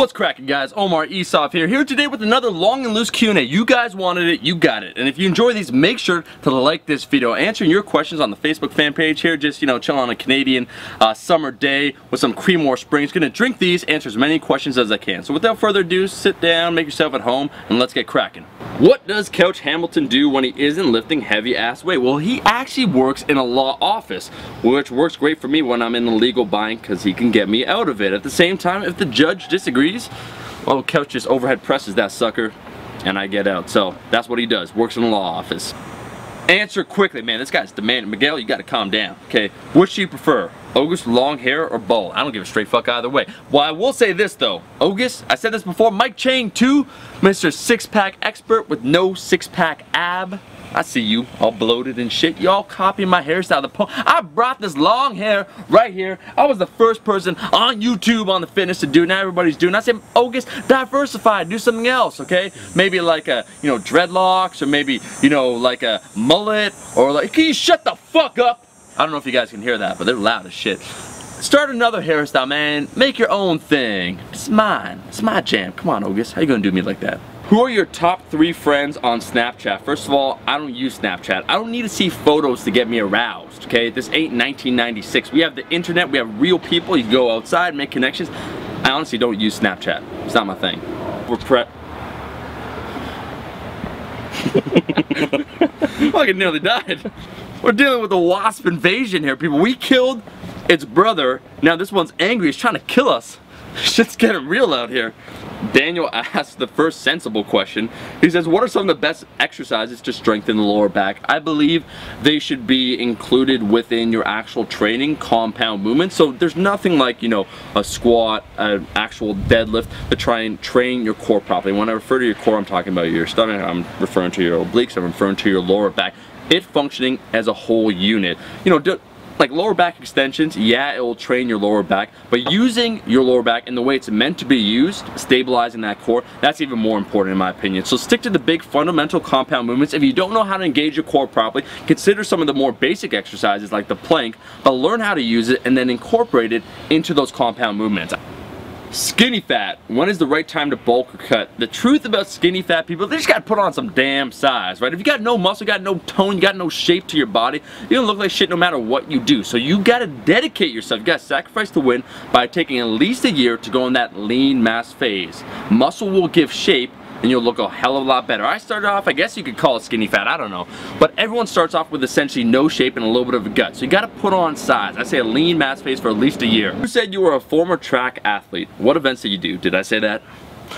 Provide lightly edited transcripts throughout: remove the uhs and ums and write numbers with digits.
What's cracking, guys? Omar Esop here today with another long and loose Q&A. You guys wanted it, you got it. And if you enjoy these, make sure to like this video. Answering your questions on the Facebook fan page here, just, chilling on a Canadian summer day with some Creamore Springs. Gonna drink these, answer as many questions as I can. So without further ado, sit down, make yourself at home, and let's get cracking. What does Couch Hamilton do when he isn't lifting heavy ass weight? Well, he actually works in a law office, which works great for me when I'm in the legal bind because he can get me out of it. At the same time, if the judge disagrees, well, Couch just overhead presses that sucker and I get out. So that's what he does, works in the law office. Answer quickly, man, this guy's demanding. Miguel, you gotta calm down, okay? Which do you prefer? August, long hair, or bald? I don't give a straight fuck either way. Well, I will say this though, August, I said this before, Mike Chang too, Mr. Six-Pack expert with no six-pack ab. I see you, all bloated and shit. Y'all copying my hairstyle. I brought this long hair right here. I was the first person on YouTube on the fitness to do it. Now everybody's doing it. I said, August, diversify, do something else, okay? Maybe like a, dreadlocks, or maybe, like a mullet, or like, can you shut the fuck up? I don't know if you guys can hear that, but they're loud as shit. Start another hairstyle, man. Make your own thing. It's mine. It's my jam. Come on, August. How you gonna do me like that? Who are your top 3 friends on Snapchat? First of all, I don't use Snapchat. I don't need to see photos to get me aroused, okay? This ain't 1996. We have the internet, we have real people. You can go outside, make connections. I honestly don't use Snapchat. It's not my thing. We're fucking nearly died. We're dealing with a wasp invasion here, people. We killed its brother. Now this one's angry. He's trying to kill us. Shit's getting real out here. Daniel asked the first sensible question. He says, what are some of the best exercises to strengthen the lower back? I believe they should be included within your actual training, compound movements. So there's nothing like, a squat, an actual deadlift to try and train your core properly. When I refer to your core, I'm talking about your stomach, I'm referring to your obliques, I'm referring to your lower back. It functioning as a whole unit. Like lower back extensions, yeah, it will train your lower back, but using your lower back in the way it's meant to be used, stabilizing that core, that's even more important in my opinion. So stick to the big fundamental compound movements. If you don't know how to engage your core properly, consider some of the more basic exercises like the plank, but learn how to use it and then incorporate it into those compound movements. Skinny fat. When is the right time to bulk or cut? The truth about skinny fat people, they just gotta put on some damn size, right? If you got no muscle, you got no tone, you got no shape to your body, you're gonna look like shit no matter what you do. So you gotta dedicate yourself, you gotta sacrifice to win by taking at least a year to go in that lean mass phase. Muscle will give shape and you'll look a hell of a lot better. I started off, I guess you could call it skinny fat, I don't know. But everyone starts off with essentially no shape and a little bit of a gut. So you gotta put on size. I say a lean mass phase for at least a year. You said you were a former track athlete. What events did you do? Did I say that?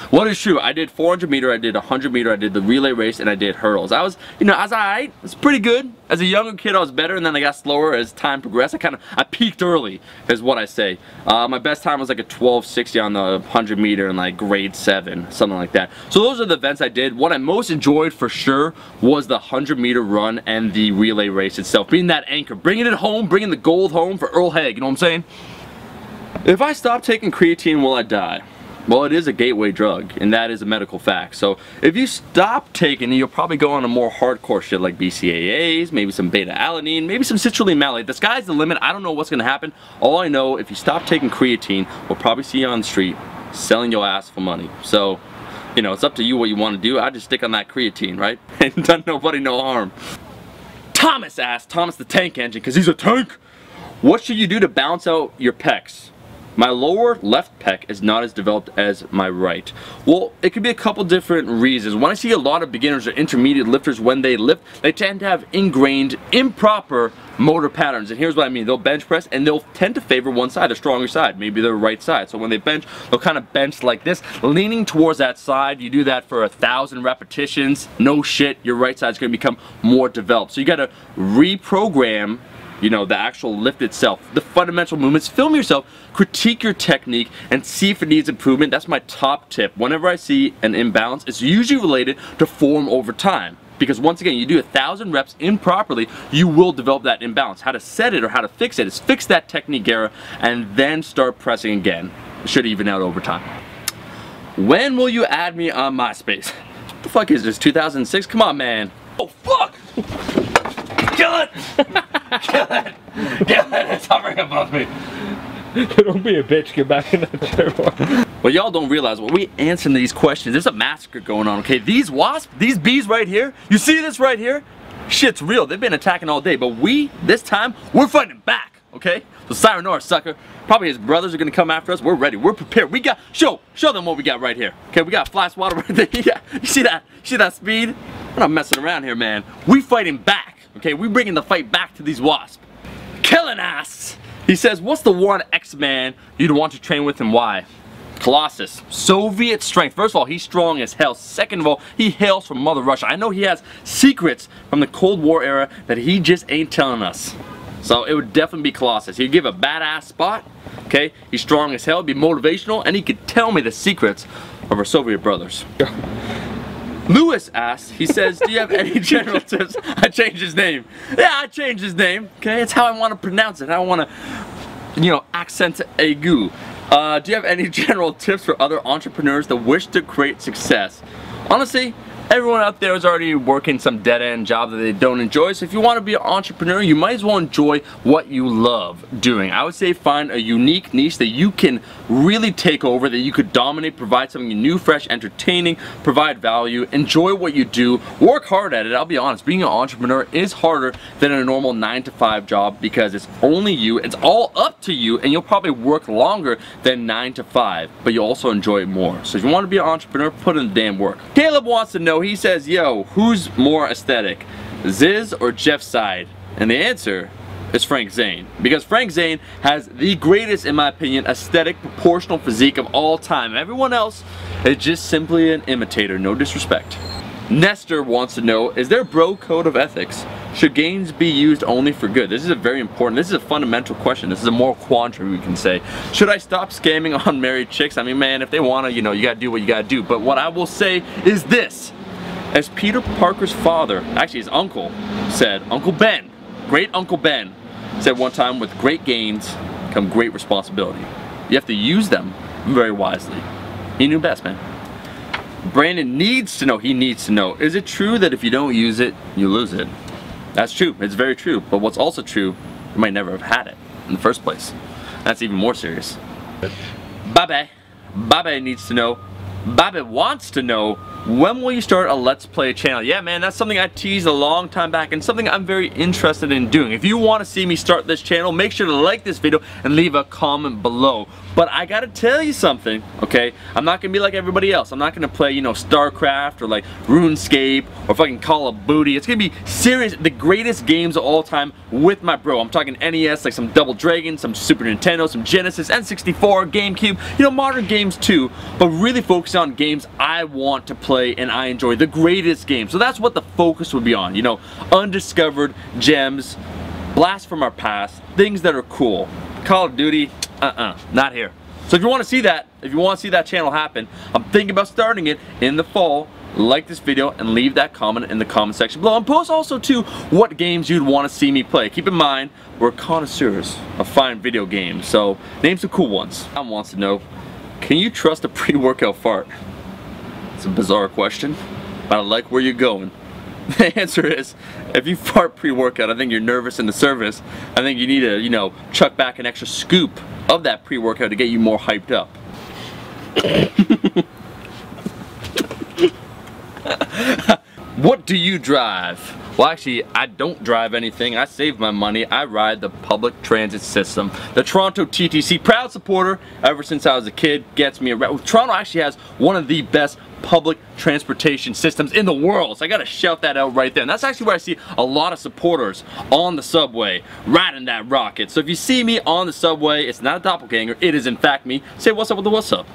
What is true? I did 400 meter, I did 100 meter, I did the relay race, and I did hurdles. I was, I was alright. It's pretty good. As a younger kid, I was better, and then I got slower as time progressed. I peaked early, is what I say. My best time was like a 12:60 on the 100 meter in like grade 7, something like that. So those are the events I did. What I most enjoyed for sure was the 100 meter run and the relay race itself. Being that anchor, bringing it home, bringing the gold home for Earl Haig, you know what I'm saying? If I stop taking creatine, will I die? Well, it is a gateway drug, and that is a medical fact. So if you stop taking it, you'll probably go on a more hardcore shit like BCAAs, maybe some beta-alanine, maybe some citrulline malate. The sky's the limit. I don't know what's going to happen. All I know, if you stop taking creatine, we'll probably see you on the street selling your ass for money. So, it's up to you what you want to do. I just stick on that creatine, right? And done nobody no harm. Thomas asked, Thomas the Tank Engine, because he's a tank. What should you do to balance out your pecs? My lower left pec is not as developed as my right. Well, it could be a couple different reasons. When I see a lot of beginners or intermediate lifters, when they lift, they tend to have ingrained, improper motor patterns. And here's what I mean. They'll bench press and they'll tend to favor one side, a stronger side, maybe their right side. So when they bench, they'll kind of bench like this, leaning towards that side. You do that for 1,000 repetitions. No shit, your right side's gonna become more developed. So you gotta reprogram the actual lift itself, the fundamental movements. Film yourself, critique your technique, and see if it needs improvement. That's my top tip. Whenever I see an imbalance, it's usually related to form over time. Because once again, you do 1,000 reps improperly, you will develop that imbalance. How to set it or how to fix it is fix that technique error and then start pressing again. It should even out over time. When will you add me on MySpace? What the fuck is this, 2006? Come on, man. Oh, fuck! Kill it! Kill it! Kill it! It's hovering above me. Don't be a bitch, get back in that chair. What y'all don't realize, when we answering these questions, there's a massacre going on, okay? These wasps, these bees right here, you see this right here? Shit's real. They've been attacking all day, but this time, we're fighting back, okay? So Sayonara, sucker. Probably his brothers are gonna come after us. We're ready. We're prepared. We got, show them what we got right here. Okay, we got fly swatter right there. Yeah, you see that? You see that speed? We're not messing around here, man. We fighting back, okay? We bringing the fight back to these wasps. Killing ass. He says, what's the one X-Man you'd want to train with and why? Colossus, Soviet strength. First of all, he's strong as hell. Second of all, he hails from Mother Russia. I know he has secrets from the Cold War era that he just ain't telling us. So it would definitely be Colossus. He'd give a badass spot, okay? He's strong as hell, he'd be motivational, and he could tell me the secrets of our Soviet brothers. Lewis asks, he says, do you have any general tips? I changed his name. Yeah, I changed his name, okay? It's how I want to pronounce it. I want to, you know, accent aigu. Do you have any general tips for other entrepreneurs that wish to create success? Honestly, everyone out there is already working some dead-end job that they don't enjoy, so if you want to be an entrepreneur, you might as well enjoy what you love doing. I would say find a unique niche that you can really take over, that you could dominate, provide something new, fresh, entertaining, provide value, enjoy what you do, work hard at it. I'll be honest, being an entrepreneur is harder than a normal 9-to-5 job because it's only you, it's all up to you, and you'll probably work longer than 9 to 5, but you'll also enjoy it more. So if you want to be an entrepreneur, put in the damn work. Caleb wants to know, he says, yo, who's more aesthetic, Zyzz or Jeff Seid? And the answer is Frank Zane. Because Frank Zane has the greatest, in my opinion, aesthetic proportional physique of all time. Everyone else is just simply an imitator, no disrespect. Nestor wants to know, is there a bro code of ethics? Should games be used only for good? This is a very important, this is a fundamental question. This is a moral quandary, we can say. Should I stop scamming on married chicks? I mean, man, if they wanna, you know, you gotta do what you gotta do. But what I will say is this. As Peter Parker's father, actually his uncle, said, Uncle Ben, great Uncle Ben, said one time, with great gains come great responsibility. You have to use them very wisely. He knew best, man. Brandon needs to know, he needs to know, is it true that if you don't use it, you lose it? That's true, it's very true, but what's also true, you might never have had it in the first place. That's even more serious. Babe needs to know, Babe wants to know, when will you start a Let's Play channel? Yeah, man, that's something I teased a long time back and something I'm very interested in doing. If you want to see me start this channel, make sure to like this video and leave a comment below. But I gotta tell you something, okay? I'm not gonna be like everybody else. I'm not gonna play, you know, StarCraft or like RuneScape or fucking Call of Booty. It's gonna be serious, the greatest games of all time with my bro. I'm talking NES, like some Double Dragon, some Super Nintendo, some Genesis, N64, GameCube, you know, modern games too, but really focus on games I want to play and I enjoy, the greatest games. So that's what the focus would be on, you know, undiscovered gems, blasts from our past, things that are cool. Call of Duty, not here. So if you want to see that, if you want to see that channel happen, I'm thinking about starting it in the fall. Like this video and leave that comment in the comment section below, and post also too what games you'd want to see me play. Keep in mind, we're connoisseurs of fine video games, so name some cool ones. Tom wants to know, can you trust a pre-workout fart? It's a bizarre question, but I like where you're going. The answer is, if you fart pre-workout, I think you're nervous in the service. I think you need to, you know, chuck back an extra scoop of that pre-workout to get you more hyped up. What do you drive? Well, actually, I don't drive anything. I save my money. I ride the public transit system. The Toronto TTC, proud supporter ever since I was a kid, gets me around. Toronto actually has one of the best public transportation systems in the world, so I gotta shout that out right there. And that's actually where I see a lot of supporters on the subway riding that rocket. So if you see me on the subway, it's not a doppelganger, it is in fact me. Say what's up with the what's up.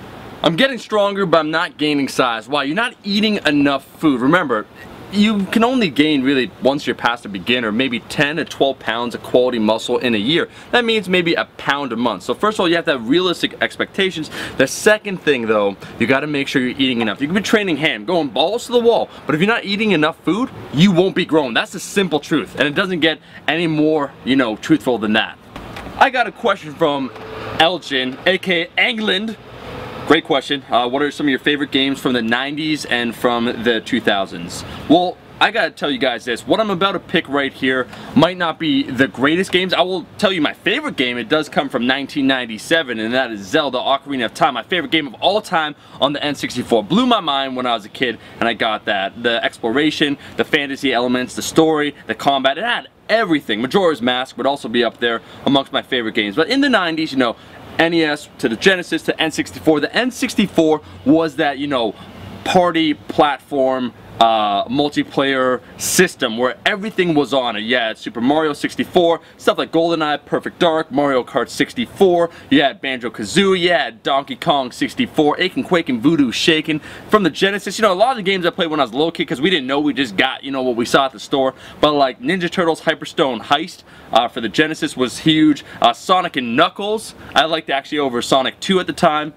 I'm getting stronger, but I'm not gaining size. Why? You're not eating enough food. Remember, you can only gain really, once you're past a beginner, maybe 10 to 12 pounds of quality muscle in a year. That means maybe a pound a month. So first of all, you have to have realistic expectations. The second thing though, you gotta make sure you're eating enough. You can be training ham, going balls to the wall, but if you're not eating enough food, you won't be growing. That's the simple truth, and it doesn't get any more, you know, truthful than that. I got a question from Elgin, aka England. Great question. What are some of your favorite games from the 90s and from the 2000s? Well, I gotta tell you guys this. What I'm about to pick right here might not be the greatest games. I will tell you my favorite game. It does come from 1997, and that is Zelda Ocarina of Time. My favorite game of all time on the N64. Blew my mind when I was a kid, and I got that. The exploration, the fantasy elements, the story, the combat, it had everything. Majora's Mask would also be up there amongst my favorite games. But in the 90s, you know, NES to the Genesis to N64. The N64 was that, you know, party platform multiplayer system where everything was on it. You had Super Mario 64, stuff like GoldenEye, Perfect Dark, Mario Kart 64, you had Banjo-Kazooie, you had Donkey Kong 64, Aching Quaking Voodoo Shakin'. From the Genesis, you know, a lot of the games I played when I was a little kid because we didn't know, we just got, you know, what we saw at the store. But like Ninja Turtles Hyperstone Heist for the Genesis was huge. Sonic and Knuckles, I liked actually over Sonic 2 at the time.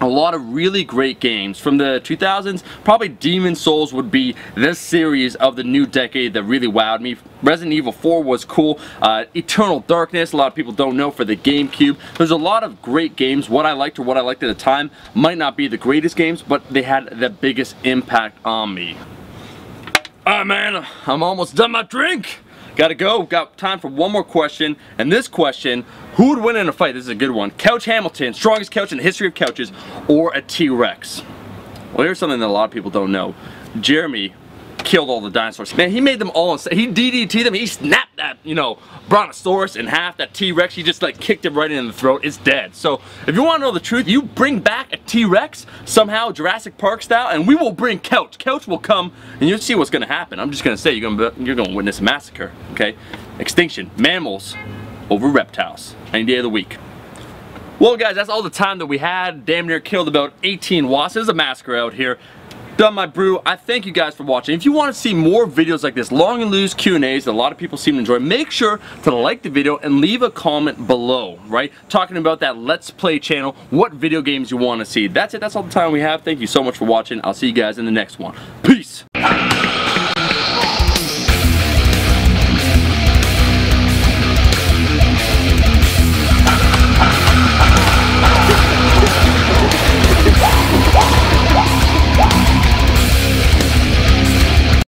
A lot of really great games from the 2000s. Probably Demon's Souls would be this series of the new decade that really wowed me. Resident Evil 4 was cool. Eternal Darkness, a lot of people don't know, for the GameCube. There's a lot of great games. What I liked or what I liked at the time might not be the greatest games, but they had the biggest impact on me. Alright man, I'm almost done my drink. Gotta go. Got time for one more question. And this question, who would win in a fight? This is a good one. Couch Hamilton, strongest couch in the history of couches, or a T-Rex? Well, here's something that a lot of people don't know. Jeremy killed all the dinosaurs. Man, he made them all, he DDT'd them, he snapped that, you know, Brontosaurus in half, that T-Rex, he just like kicked it right in the throat, it's dead. So, if you want to know the truth, you bring back a T-Rex, somehow Jurassic Park style, and we will bring Couch. Couch will come, and you'll see what's gonna happen. I'm just gonna say, you're gonna witness a massacre, okay? Extinction, mammals over reptiles, any day of the week. Well guys, that's all the time that we had. Damn near killed about 18 wasps. There's a massacre out here. Done my brew. I thank you guys for watching. If you want to see more videos like this, long and loose Q&As that a lot of people seem to enjoy, make sure to like the video and leave a comment below, right? Talking about that Let's Play channel, what video games you want to see. That's it. That's all the time we have. Thank you so much for watching. I'll see you guys in the next one. Peace!